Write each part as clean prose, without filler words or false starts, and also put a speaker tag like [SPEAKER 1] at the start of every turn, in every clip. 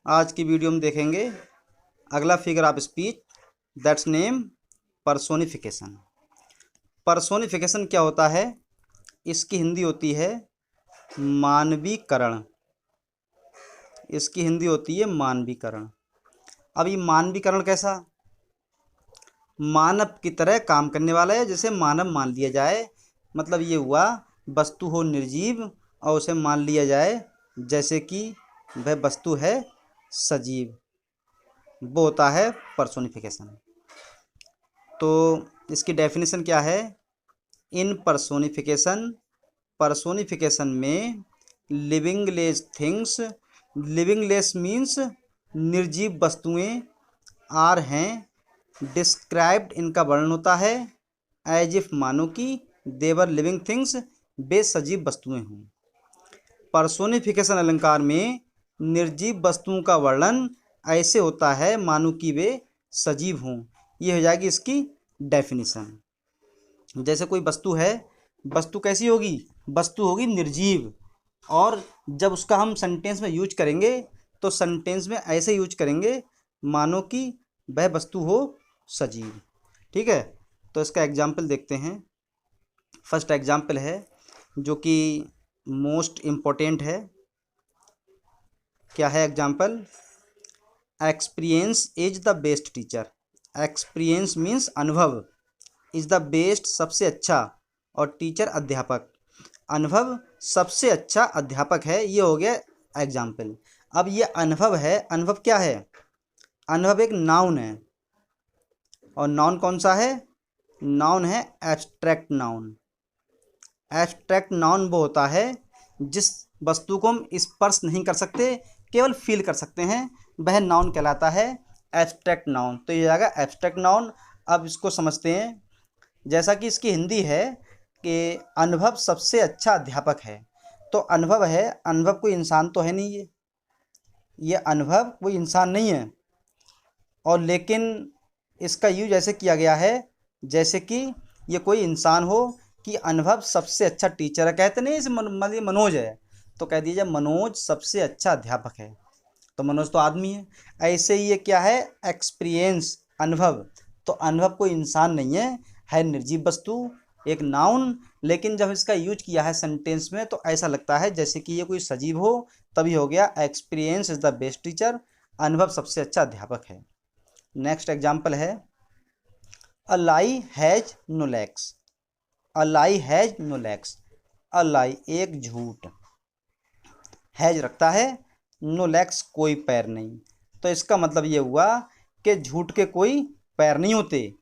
[SPEAKER 1] आज की वीडियो में देखेंगे अगला figure of speech that's name personification. Personification क्या होता है? इसकी हिंदी होती है मानवीकरण। इसकी हिंदी होती है मानवीकरण। अब ये मानवीकरण कैसा? मानव की तरह काम करने वाला है, जैसे मानव मान लिया जाए। मतलब ये हुआ वस्तु हो निर्जीव और उसे मान लिया जाए जैसे कि वह वस्तु है सजीव, वो होता है पर्सोनिफिकेशन। तो इसकी डेफिनेशन क्या है? इन पर्सोनिफिकेशन में लिविंगलेस थिंग्स, लिविंगलेस मीन्स निर्जीव वस्तुएं, आर हैं डिस्क्राइब्ड, इनका वर्णन होता है एज इफ, मानो कि देवर लिविंग थिंग्स, वे सजीव वस्तुएं हों। पर्सोनिफिकेशन अलंकार में निर्जीव वस्तुओं का वर्णन ऐसे होता है मानो कि वे सजीव हों। ये हो जाएगी इसकी डेफिनेशन। जैसे कोई वस्तु है, वस्तु कैसी होगी? वस्तु होगी निर्जीव, और जब उसका हम सेंटेंस में यूज करेंगे तो सेंटेंस में ऐसे यूज करेंगे मानो कि वह वस्तु हो सजीव। ठीक है, तो इसका एग्जाम्पल देखते हैं। फर्स्ट एग्जाम्पल है जो कि मोस्ट इम्पोर्टेंट है। क्या है example? Experience is the best teacher. Experience means अनुभव, इज द बेस्ट सबसे अच्छा, और टीचर अध्यापक। अनुभव सबसे अच्छा अध्यापक है, ये हो गया एग्जाम्पल। अब ये अनुभव है, अनुभव क्या है? अनुभव एक नाउन है, और नाउन कौन सा है? नाउन है एब्स्ट्रैक्ट नाउन। एब्स्ट्रैक्ट नाउन वो होता है जिस वस्तु को हम स्पर्श नहीं कर सकते, केवल फील कर सकते हैं, वह नाउन कहलाता है एब्स्ट्रैक्ट नाउन। तो ये आएगा एब्स्ट्रैक्ट नाउन। अब इसको समझते हैं। जैसा कि इसकी हिंदी है कि अनुभव सबसे अच्छा अध्यापक है, तो अनुभव है, अनुभव कोई इंसान तो है नहीं, ये अनुभव कोई इंसान नहीं है, और लेकिन इसका यूज ऐसे किया गया है जैसे कि ये कोई इंसान हो, कि अनुभव सबसे अच्छा टीचर है। कहते नहीं इसे मतलब मनोज है, तो कह दीजिए मनोज सबसे अच्छा अध्यापक है, तो मनोज तो आदमी है। ऐसे ही ये क्या है? एक्सपीरियंस, अनुभव। तो अनुभव कोई इंसान नहीं है निर्जीव वस्तु, एक नाउन। लेकिन जब इसका यूज किया है सेंटेंस में तो ऐसा लगता है जैसे कि ये कोई सजीव हो, तभी हो गया experience is the best teacher, अनुभव सबसे अच्छा अध्यापक है। नेक्स्ट एग्जाम्पल है a lie has no legs. A lie has no legs. A lie एक झूठ, हैज रखता है, नो लेग्स कोई पैर नहीं। तो इसका मतलब ये हुआ कि झूठ के कोई पैर नहीं होते।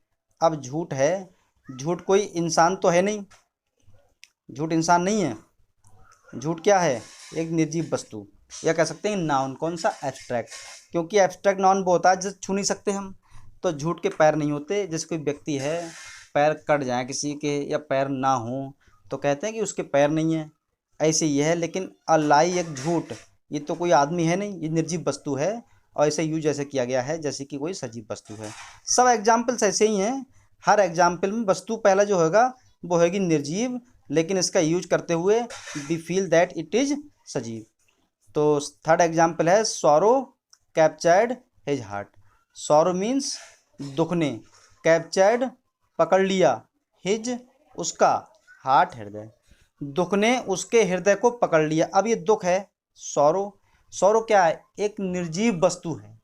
[SPEAKER 1] अब झूठ है, झूठ कोई इंसान तो है नहीं, झूठ इंसान नहीं है। झूठ क्या है? एक निर्जीव वस्तु, या कह सकते हैं नाउन। कौन सा? एब्स्ट्रैक्ट, क्योंकि एब्स्ट्रैक्ट नाउन वो होता है जिसे छू नहीं सकते हम। तो झूठ के पैर नहीं होते। जैसे कोई व्यक्ति है, पैर कट जाए किसी के या पैर ना हो तो कहते हैं कि उसके पैर नहीं है, ऐसे ही है। लेकिन अलाई एक झूठ, ये तो कोई आदमी है नहीं, ये निर्जीव वस्तु है, और ऐसे यूज ऐसे किया गया है जैसे कि कोई सजीव वस्तु है। सब एग्जाम्पल्स ऐसे ही हैं। हर एग्जाम्पल में वस्तु पहला जो होगा वो होगी निर्जीव, लेकिन इसका यूज करते हुए we feel that it is सजीव। तो थर्ड एग्जाम्पल है sorrow captured his heart. Sorrow means दुख ने, कैप्चर्ड पकड़ लिया, हिज उसका, हार्ट हृदय, दुख ने उसके हृदय को पकड़ लिया। अब ये दुख है सॉरो। सॉरो क्या है? एक निर्जीव वस्तु है,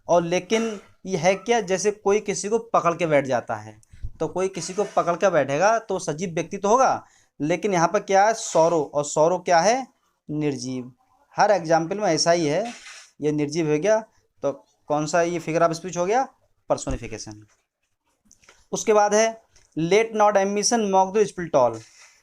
[SPEAKER 1] और लेकिन ये है क्या? जैसे कोई किसी को पकड़ के बैठ जाता है, तो कोई किसी को पकड़ के बैठेगा तो सजीव व्यक्ति तो होगा, लेकिन यहाँ पर क्या है? सौरो, और सौरो क्या है? निर्जीव। हर एग्जाम्पल में ऐसा ही है, ये निर्जीव हो गया। तो कौन सा ये फिगर ऑफ स्पीच हो गया? पर्सोनिफिकेशन। उसके बाद है let not ambition mock the richful toil.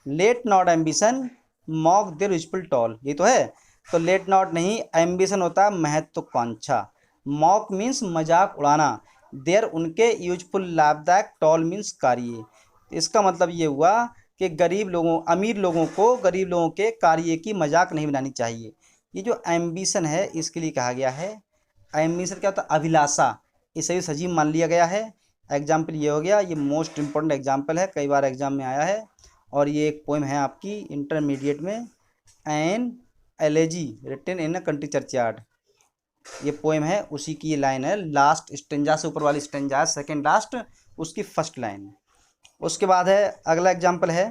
[SPEAKER 1] Let not ambition mock the richful toil, ये तो है। तो लेट नॉट नहीं, एम्बिशन होता है महत्वाकांक्षा। मॉक मीन्स मजाक उड़ाना, देर उनके यूजफुल लाभदायक, टॉल मीन्स कार्य। इसका मतलब ये हुआ कि गरीब लोगों, अमीर लोगों को गरीब लोगों के कार्य की मजाक नहीं बनानी चाहिए। ये जो एम्बिशन है इसके लिए कहा गया है। एम्बिशन क्या होता है? अभिलाषा, इसे भी सजीव मान लिया गया है। एग्जाम्पल ये हो गया, ये मोस्ट इंपॉर्टेंट एग्जाम्पल है, कई बार एग्जाम में आया है। और ये एक पोएम है आपकी इंटरमीडिएट में, an elegy written in a country churchyard. ये पोएम है, उसी की ये लाइन है, लास्ट स्टेंजा से ऊपर वाली स्टेंजा है, सेकेंड लास्ट, उसकी फर्स्ट लाइन। उसके बाद है अगला एग्जाम्पल है,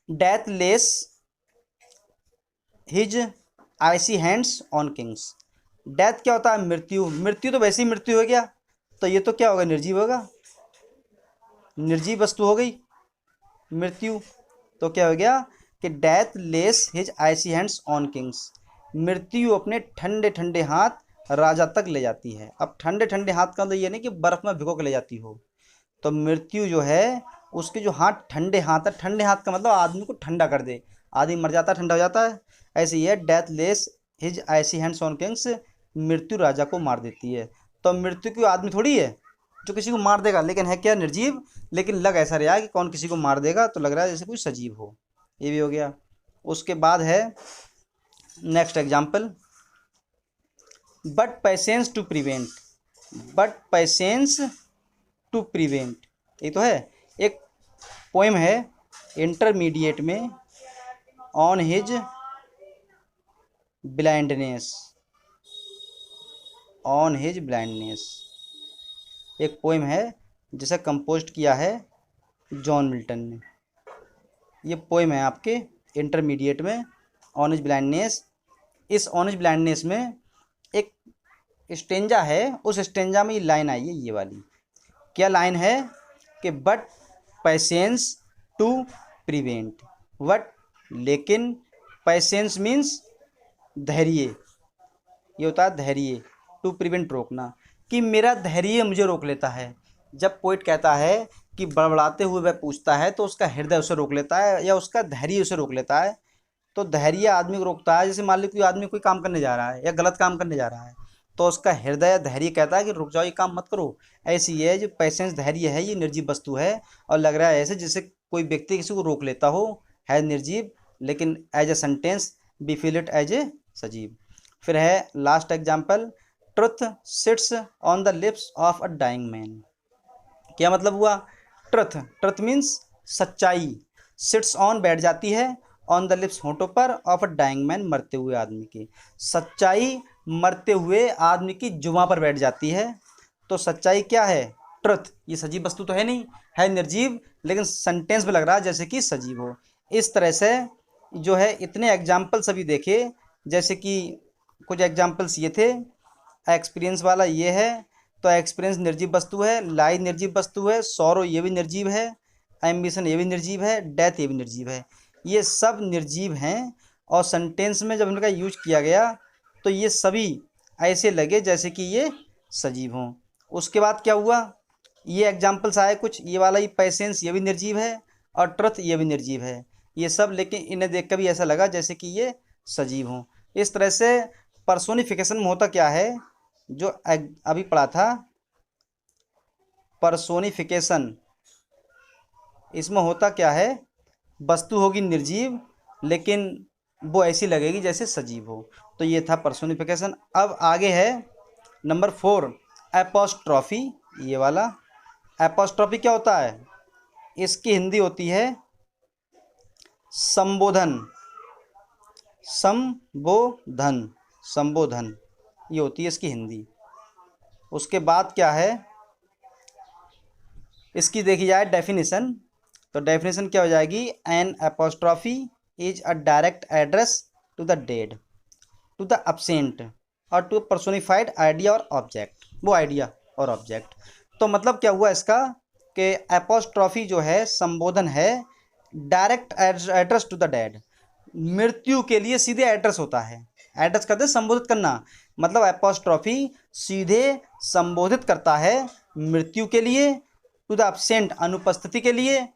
[SPEAKER 1] death lays his icy hands on kings. Death क्या होता है? मृत्यु। मृत्यु तो वैसे ही मृत्यु हो गया, तो ये तो क्या होगा? निर्जीव होगा, निर्जीव वस्तु हो गई मृत्यु। तो क्या हो गया कि death lays his icy hands on kings, मृत्यु अपने ठंडे ठंडे हाथ राजा तक ले जाती है। अब ठंडे ठंडे हाथ का मतलब ये नहीं कि बर्फ में भिगो के ले जाती हो, तो मृत्यु जो है उसके जो हाथ ठंडे हाथ है, ठंडे हाथ का मतलब आदमी को ठंडा कर दे, आदमी मर जाता है ठंडा हो जाता है, ऐसे ही है death lays his icy hands on kings, मृत्यु राजा को मार देती है। तो मृत्यु कोई आदमी थोड़ी है जो किसी को मार देगा, लेकिन है क्या? निर्जीव। लेकिन लग ऐसा रहा है कि कौन किसी को मार देगा, तो लग रहा है जैसे कोई सजीव हो। ये भी हो गया। उसके बाद है next example, but patience to prevent, but patience to prevent, ये तो है। एक पोएम है इंटरमीडिएट में, on his blindness, on his blindness, एक पोएम है जिसे कंपोज किया है जॉन मिल्टन ने। ये पोएम है आपके इंटरमीडिएट में, ऑन हिज ब्लाइंडनेस। इस ऑन हिज ब्लाइंडनेस में एक स्टेंजा है, उस स्टेंजा में ये लाइन आई है, ये वाली। क्या लाइन है कि but patience to prevent, but लेकिन, पैसेंस मीन्स धैर्य, ये होता है धैर्य, टू प्रिवेंट रोकना, कि मेरा धैर्य मुझे रोक लेता है। जब पोइट कहता है कि बड़बड़ाते हुए वह पूछता है, तो उसका हृदय उसे रोक लेता है या उसका धैर्य उसे रोक लेता है। तो धैर्य आदमी को रोकता है। जैसे मान लो कोई आदमी कोई काम करने जा रहा है या गलत काम करने जा रहा है, तो उसका हृदय धैर्य कहता है कि रुक जाओ, ये काम मत करो। ऐसी है जो पैसेंस, धैर्य है, ये निर्जीव वस्तु है, और लग रहा है ऐसे जैसे कोई व्यक्ति किसी को रोक लेता हो, है निर्जीव, लेकिन as a sentence be feel it as a सजीव। फिर है last example, truth sits on the lips of a dying man. क्या मतलब हुआ? ट्रुथ, ट्रुथ मीन्स सच्चाई, सिट्स ऑन बैठ जाती है, ऑन द लिप्स होंठों पर, ऑफ अ डाइंग मैन मरते हुए आदमी की, सच्चाई मरते हुए आदमी की जुबां पर बैठ जाती है। तो सच्चाई क्या है? ट्रुथ। ये सजीव वस्तु तो है नहीं, है निर्जीव, लेकिन सेंटेंस में लग रहा है जैसे कि सजीव हो। इस तरह से जो है इतने एग्जाम्पल्स अभी देखे, जैसे कि कुछ एग्जाम्पल्स ये थे, एक्सपीरियंस वाला ये है, तो एक्सपीरियंस निर्जीव वस्तु है, लाई निर्जीव वस्तु है, सौरो ये भी निर्जीव है, एम्बिशन ये भी निर्जीव है, डेथ ये भी निर्जीव है, ये सब निर्जीव हैं। और सेंटेंस में जब इनका यूज किया गया तो ये सभी ऐसे लगे जैसे कि ये सजीव हों। उसके बाद क्या हुआ, ये एग्जाम्पल्स आए कुछ, ये वाला, ये पैसेंस ये भी निर्जीव है, और ट्रुथ ये भी निर्जीव है, ये सब, लेकिन इन्हें देख कर भी ऐसा लगा जैसे कि ये सजीव हों। इस तरह से पर्सोनिफिकेशन में होता क्या है, जो अभी पढ़ा था पर्सोनिफिकेशन, इसमें होता क्या है, वस्तु होगी निर्जीव, लेकिन वो ऐसी लगेगी जैसे सजीव हो। तो ये था पर्सोनिफिकेशन। अब आगे है नंबर 4, एपोस्ट्रॉफी, ये वाला। एपोस्ट्रॉफी क्या होता है? इसकी हिंदी होती है संबोधन, संबोधन, संबोधन, ये होती है इसकी हिंदी। उसके बाद क्या है, इसकी देखी जाए डेफिनेशन, तो डेफिनेशन क्या हो जाएगी, an apostrophe is a direct address to the dead, to the absent, और टू पर्सोनिफाइड आइडिया और ऑब्जेक्ट, वो आइडिया और ऑब्जेक्ट। तो मतलब क्या हुआ इसका कि एपोस्ट्रॉफी जो है संबोधन है, direct address to the dead, मृत्यु के लिए सीधे एड्रेस होता है। एड्रेस करते संबोधित करना, मतलब एपोस्ट्रॉफी सीधे संबोधित करता है मृत्यु के लिए, टू द एब्सेंट अनुपस्थिति के लिए,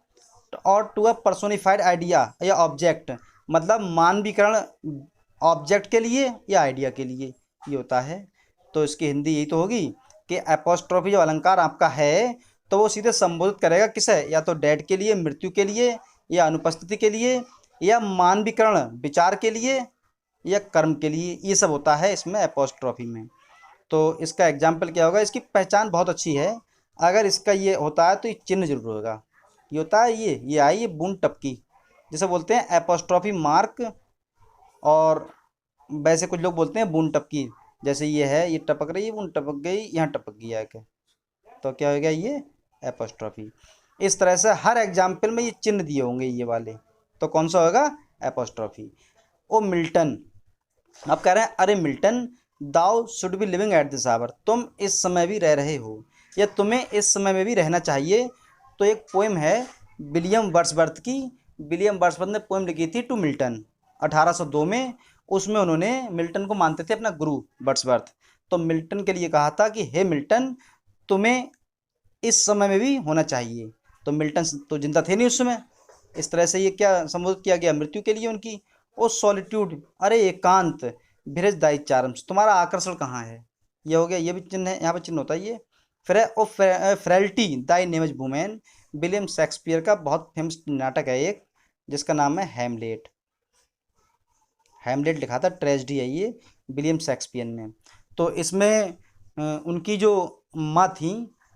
[SPEAKER 1] और टू अ पर्सोनिफाइड आइडिया या ऑब्जेक्ट, मतलब मानवीकरण ऑब्जेक्ट के लिए या आइडिया के लिए, ये होता है। तो इसकी हिंदी यही तो होगी कि एपोस्ट्रॉफी जो अलंकार आपका है, तो वो सीधे संबोधित करेगा किसे, या तो डेड के लिए, मृत्यु के लिए, या अनुपस्थिति के लिए, या मानवीकरण विचार के लिए, या कर्म के लिए, ये सब होता है इसमें एपोस्ट्रॉफी में। तो इसका एग्जाम्पल क्या होगा, इसकी पहचान बहुत अच्छी है। अगर इसका ये होता है तो ये चिन्ह जरूर होगा, ये होता है ये आई, ये बूंद टपकी, जिसे बोलते हैं एपोस्ट्रॉफी मार्क, और वैसे कुछ लोग बोलते हैं बूंद टपकी, जैसे ये है, ये टपक रही है, वो टपक गई, यहाँ टपक गई आके, तो क्या हो गया, ये एपोस्ट्रॉफी। इस तरह से हर एग्जाम्पल में ये चिन्ह दिए होंगे ये वाले, तो कौन सा होगा, एपोस्ट्रॉफी। ओ मिल्टन, अब कह रहे हैं अरे Milton, thou should be living at this hour, तुम इस समय भी रह रहे हो, या तुम्हें इस समय में भी रहना चाहिए। तो एक पोएम है विलियम वर्ड्सवर्थ की, विलियम वर्ड्सवर्थ ने पोएम लिखी थी टू मिल्टन 1802 में। उसमें उन्होंने मिल्टन को मानते थे अपना गुरु वर्ड्सवर्थ, तो मिल्टन के लिए कहा था कि हे मिल्टन, तुम्हें इस समय में भी होना चाहिए। तो मिल्टन तो जिंदा थे नहीं उस समय, इस तरह से ये क्या संबोधित किया गया, मृत्यु के लिए उनकी। ओ सॉलिट्यूड, अरे एकांत, विरज दाई चार्म्स, तुम्हारा आकर्षण कहाँ है, ये हो गया, ये भी चिन्ह है, यहाँ पर चिन्ह होता है ये। फिर है ओ फ्रेल्टी दाई नेमज वुमेन, विलियम शेक्सपियर का बहुत फेमस नाटक है एक, जिसका नाम है हैमलेट। हैमलेट लिखा था, ट्रेजेडी है ये, विलियम शेक्सपियर ने। तो इसमें उनकी जो माँ थी,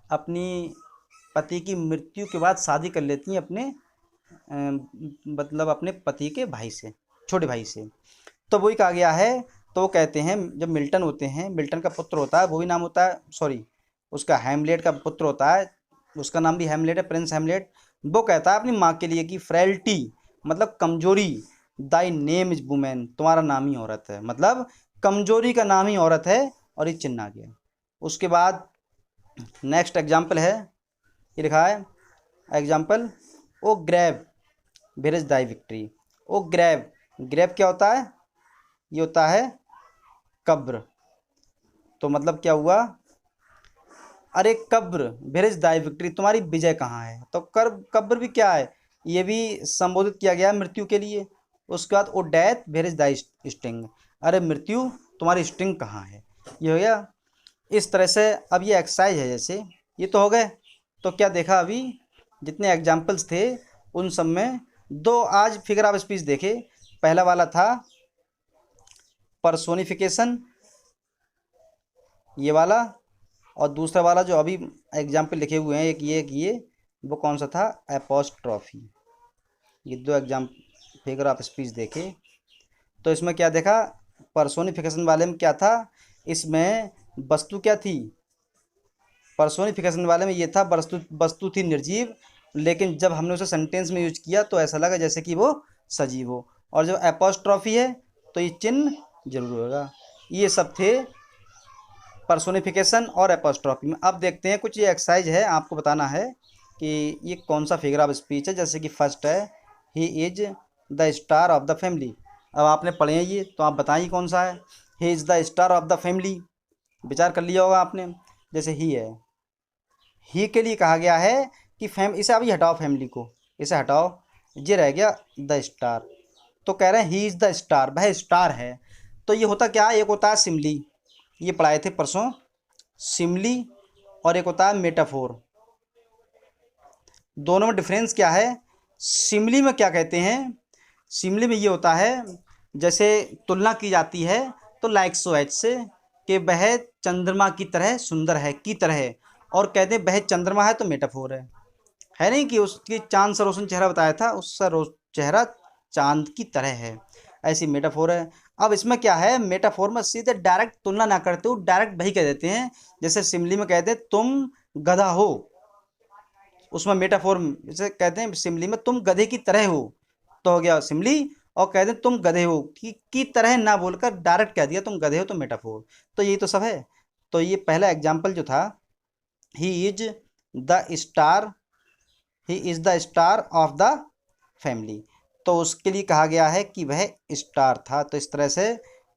[SPEAKER 1] अपनी पति की मृत्यु के बाद शादी कर लेती हैं अपने मतलब अपने पति के भाई से, छोटे भाई से। तो वही कहा गया है, तो वो कहते हैं जब मिल्टन होते हैं, मिल्टन का पुत्र होता है, वो भी नाम होता है, सॉरी उसका हैमलेट का पुत्र होता है, उसका नाम भी हैमलेट है, प्रिंस हैमलेट। वो कहता है अपनी माँ के लिए कि फ्रेल्टी मतलब कमजोरी, दाई नेम इज वुमेन, तुम्हारा नाम ही औरत है, मतलब कमजोरी का नाम ही औरत है, और ये चिन्ह आ गया। उसके बाद नेक्स्ट एग्जाम्पल है, ये लिखा है example, O grave where is thy victory. O grave, grave क्या होता है, ये होता है कब्र। तो मतलब क्या हुआ, अरे कब्र, वेयर इज दाई विक्ट्री, तुम्हारी विजय कहाँ है। तो कब्र भी क्या है, ये भी संबोधित किया गया है मृत्यु के लिए। उसके बाद O death where is thy sting, अरे मृत्यु तुम्हारी स्टिंग कहाँ है, ये हो गया। इस तरह से अब ये एक्सरसाइज है, जैसे ये तो हो गए। तो क्या देखा अभी, जितने एग्जाम्पल्स थे उन सब में दो आज फिगर ऑफ स्पीच देखे। पहला वाला था पर्सोनिफिकेशन, ये वाला, और दूसरा वाला जो अभी एग्जाम्पल लिखे हुए हैं, एक ये, वो कौन सा था, एपोस्ट्रॉफी। ये दो एग्जाम फिगर ऑफ स्पीच देखे। तो इसमें क्या देखा, पर्सोनिफिकेशन वाले में क्या था, इसमें वस्तु क्या थी, पर्सोनिफिकेशन वाले में ये था वस्तु थी निर्जीव, लेकिन जब हमने उसे सेंटेंस में यूज किया तो ऐसा लगा जैसे कि वो सजीव हो। और जो एपोस्ट्रॉफी है तो ये चिन्ह जरूर होगा। ये सब थे पर्सोनिफिकेशन और एपोस्ट्रॉफी में। अब देखते हैं कुछ, ये एक्सरसाइज है, आपको बताना है कि ये कौन सा फिगर ऑफ स्पीच है। जैसे कि फर्स्ट है, he is the star of the family. अब आपने पढ़े हैं ये, तो आप बताइए कौन सा है, he is the star of the family, विचार कर लिया होगा आपने। जैसे ही है, ही के लिए कहा गया है कि इसे अभी हटाओ, फैमिली को इसे हटाओ, ये रह गया द स्टार। तो कह रहे हैं ही इज़ द स्टार, वह स्टार है। तो ये होता क्या है, एक होता है सिमली, ये पढ़ाए थे परसों, सिमली, और एक होता है मेटाफोर। दोनों में डिफरेंस क्या है, सिमली में क्या कहते हैं, सिमली में ये होता है जैसे तुलना की जाती है तो लाइक सो एज से, कि वह चंद्रमा की तरह सुंदर है, की तरह, और कहते हैं वह चंद्रमा है, तो मेटाफोर है नहीं कि उसकी चांद सा रोशन चेहरा बताया था, उसका चेहरा चांद की तरह है, ऐसी मेटाफोर है। अब इसमें क्या है, मेटाफोर में सीधे डायरेक्ट तुलना ना करते हो, डायरेक्ट वही कह देते हैं। जैसे सिमली में कहते हैं तुम गधा हो, उसमें मेटाफोर जैसे कहते हैं सिमली में तुम गधे की तरह हो, तो हो गया सिमली। और कहते हैं तुम गधे हो की तरह ना बोलकर डायरेक्ट कह दिया तुम गधे हो, तो मेटाफोर। तो यही तो सब है। तो ये पहला एग्जाम्पल जो था, he is the star, he is the star of the family, तो उसके लिए कहा गया है कि वह स्टार था। तो इस तरह से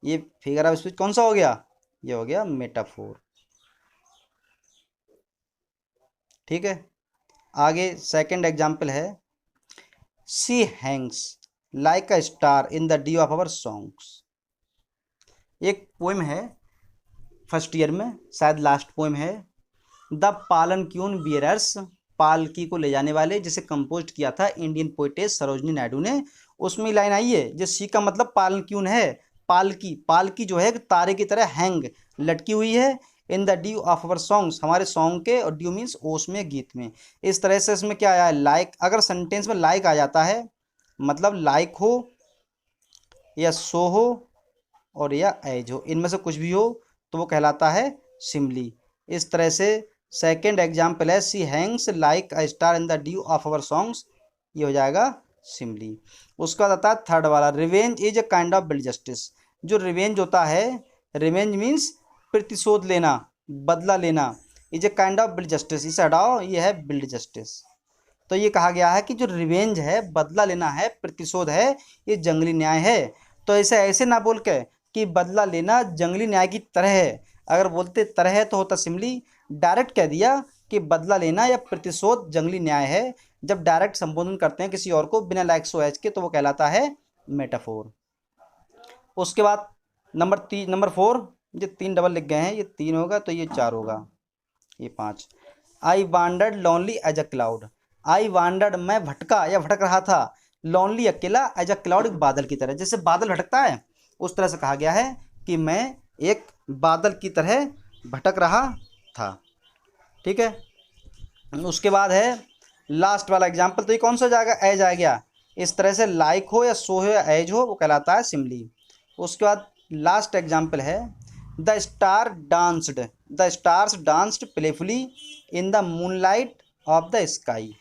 [SPEAKER 1] ये फिगर ऑफ स्पीच कौन सा हो गया, ये हो गया मेटाफोर। ठीक है, आगे सेकंड एग्जाम्पल है, she hangs like a star in the dew of our songs. एक पोएम है फर्स्ट ईयर में, शायद लास्ट पोएम है, द पालनक्यून बियरर्स, पालकी को ले जाने वाले, जिसे कंपोज किया था इंडियन पोइटेस सरोजनी नायडू ने। उसमें लाइन आई है, जिस सी का मतलब पालनक्यून है, पालकी, पालकी जो है तारे की तरह हैंग, लटकी हुई है, in the due of our songs, हमारे सॉन्ग के, और ड्यू मीन्स ओस में, गीत में। इस तरह से इसमें क्या आया है, लाइक, अगर सेंटेंस में लाइक आ जाता है मतलब लाइक हो या सो हो और या एज हो, इनमें से कुछ भी हो तो वो कहलाता है सिमली। इस तरह से सेकेंड एग्जाम्पल है she hangs like a star in the due of our songs, ये हो जाएगा सिमली। उसका बाद आता है थर्ड वाला, revenge is a kind of build justice. जो रिवेंज होता है, रिवेंज मीन्स प्रतिशोध लेना, बदला लेना, is a kind of build justice, इसे हटाओ, ये है बिल्ड जस्टिस। तो ये कहा गया है कि जो रिवेंज है, बदला लेना है, प्रतिशोध है, ये जंगली न्याय है। तो ऐसे ऐसे ना बोल के कि बदला लेना जंगली न्याय की तरह है, अगर बोलते तरह है तो होता सिमली। डायरेक्ट कह दिया कि बदला लेना या प्रतिशोध जंगली न्याय है। जब डायरेक्ट संबोधन करते हैं किसी और को बिना लाइक सो एच के, तो वो कहलाता है मेटाफोर। उसके बाद नंबर 4, ये 3 डबल लिख गए हैं, ये 3 होगा तो ये 4 होगा, ये 5। I wandered lonely as a cloud. I wandered, मैं भटका या भटक रहा था, लॉनली अकेला, एज अ क्लाउड, एक बादल की तरह। जैसे बादल भटकता है उस तरह से कहा गया है कि मैं एक बादल की तरह भटक रहा था। ठीक है। उसके बाद है लास्ट वाला एग्जाम्पल, तो ये कौन सा जाएगा, एज आ गया। इस तरह से लाइक हो या सो हो या एज हो, वो कहलाता है सिमली। उसके बाद लास्ट एग्जाम्पल है the stars danced playfully in the moonlight of the sky.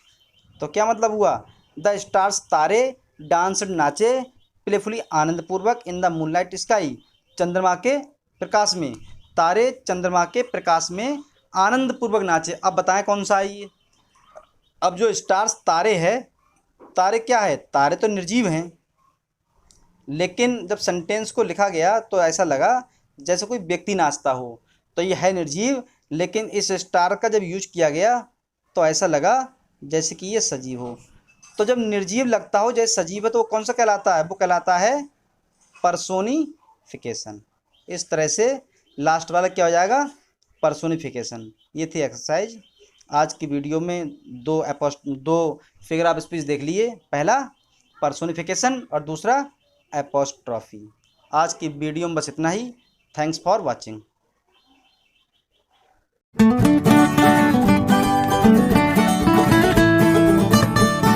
[SPEAKER 1] तो क्या मतलब हुआ, द स्टार्स, तारे, डांस्ड, नाचे, प्लेफुली, आनंदपूर्वक, इन द मूनलाइट स्काई, चंद्रमा के प्रकाश में, तारे चंद्रमा के प्रकाश में आनंदपूर्वक नाचे। अब बताएं कौन सा है ये। अब जो स्टार्स, तारे हैं, तारे क्या है, तारे तो निर्जीव हैं, लेकिन जब सेंटेंस को लिखा गया तो ऐसा लगा जैसे कोई व्यक्ति नाचता हो, तो ये है निर्जीव, लेकिन इस स्टार का जब यूज किया गया तो ऐसा लगा जैसे कि ये सजीव हो। तो जब निर्जीव लगता हो जैसे सजीव है, तो वो कौन सा कहलाता है, वो कहलाता है पर्सोनिफिकेशन। इस तरह से लास्ट वाला क्या हो जाएगा, पर्सोनिफिकेशन। ये थी एक्सरसाइज। आज की वीडियो में दो फिगर ऑफ स्पीच देख लिए, पहला पर्सोनिफिकेशन और दूसरा एपोस्ट्रॉफी। आज की वीडियो में बस इतना ही। Thanks for watching.